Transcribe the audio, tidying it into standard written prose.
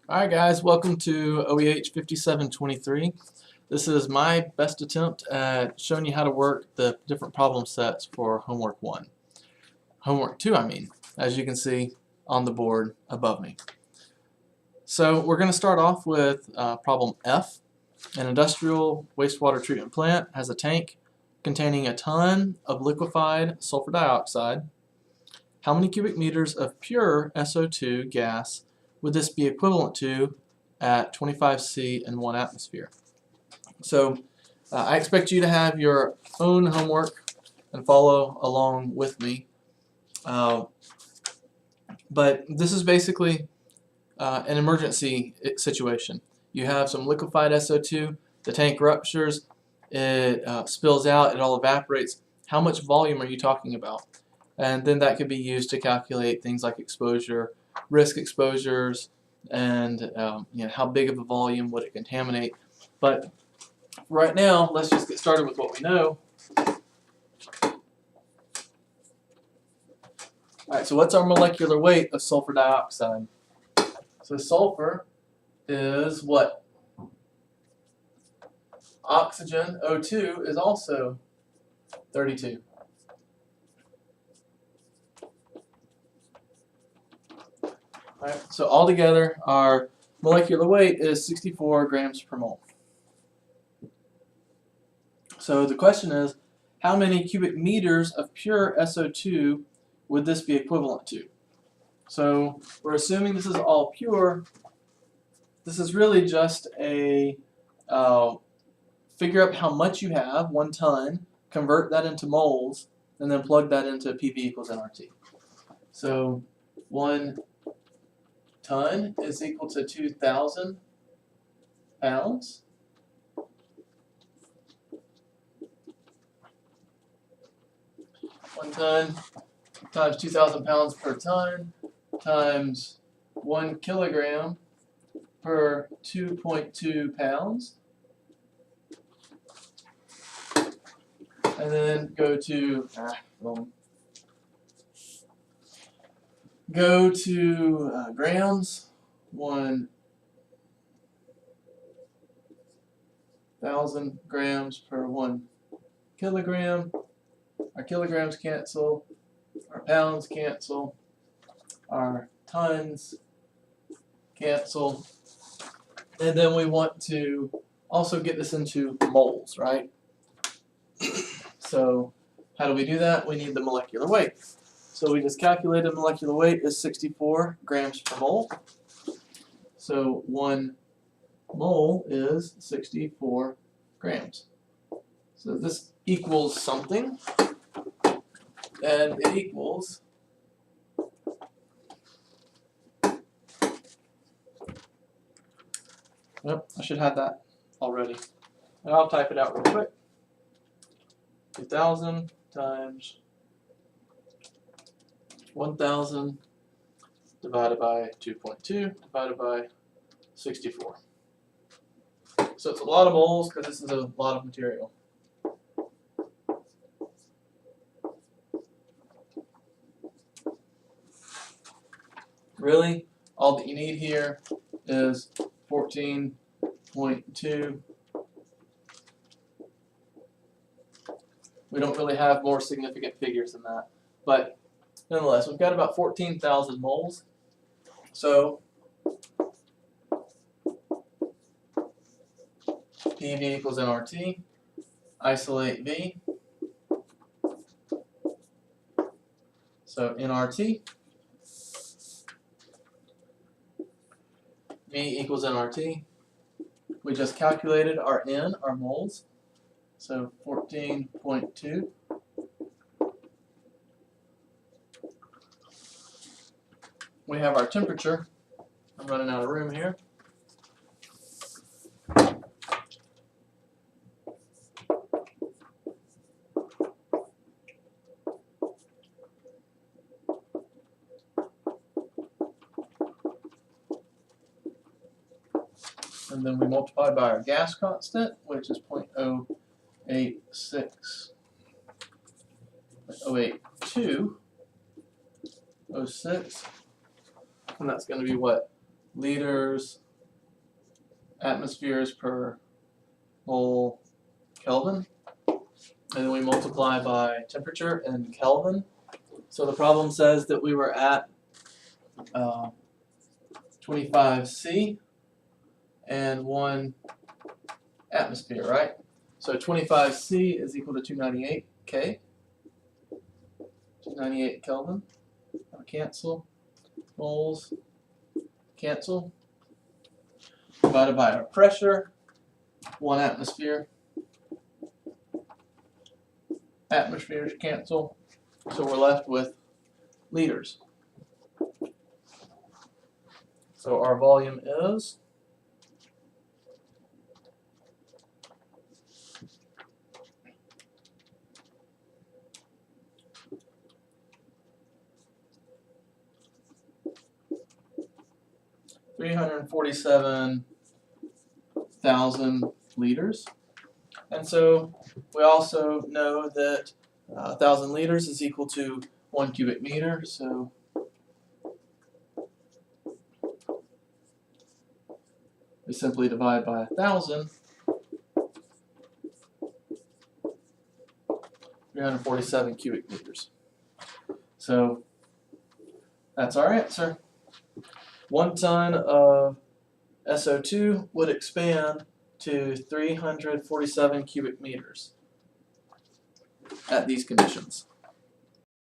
Alright guys, welcome to OEH 5723. This is my best attempt at showing you how to work the different problem sets for homework 1. Homework 2, as you can see on the board above me. So we're going to start off with problem F. An industrial wastewater treatment plant has a tank containing a ton of liquefied sulfur dioxide. How many cubic meters of pure SO2 gas would this be equivalent to at 25 C in 1 atmosphere? So I expect you to have your own homework and follow along with me. But this is basically an emergency situation. You have some liquefied SO2, the tank ruptures, it spills out, it all evaporates. How much volume are you talking about? And then that could be used to calculate things like exposure, risk exposures, and how big of a volume would it contaminate. But right now, let's just get started with what we know. Alright, so what's our molecular weight of sulfur dioxide? So sulfur is what? Oxygen, O2, is also 32. Alright, so altogether, our molecular weight is 64 grams per mole. So the question is, how many cubic meters of pure SO2 would this be equivalent to? So we're assuming this is all pure. This is really just a figure out how much you have, 1 ton, convert that into moles, and then plug that into PV equals nRT. So 1 ton is equal to 2,000 pounds. One ton times 2,000 pounds per ton times 1 kilogram per 2.2 pounds. And then go to grams. 1,000 grams per 1 kilogram. Our kilograms cancel, our pounds cancel, our tons cancel, and then we want to also get this into moles, right? So how do we do that? We need the molecular weight. So we just calculated molecular weight is 64 grams per mole. So 1 mole is 64 grams. So this equals something, and it equals I should have that already. And I'll type it out real quick. 2,000 times 1,000 divided by 2.2 divided by 64. So it's a lot of moles because this is a lot of material. Really, all that you need here is 14.2. We don't really have more significant figures than that. But nonetheless, we've got about 14,000 moles. So PV equals nRT. Isolate V. So nRT. V equals nRT. We just calculated our N, our moles. So 14.2. We have our temperature. I'm running out of room here. And then we multiply by our gas constant, which is 0.08206, and that's going to be what? liters atmospheres per mole Kelvin, and then we multiply by temperature in Kelvin. So the problem says that we were at 25 C and 1 atmosphere, right? So 25 C is equal to 298 K, 298 Kelvin. Cancel, moles, cancel. Divided by our pressure, 1 atmosphere. Atmospheres cancel, so we're left with liters. So our volume is 347,000 liters. And so we also know that 1,000 liters is equal to 1 cubic meter. So we simply divide by 1,000, 347 cubic meters. So that's our answer. 1 ton of SO2 would expand to 347 cubic meters at these conditions.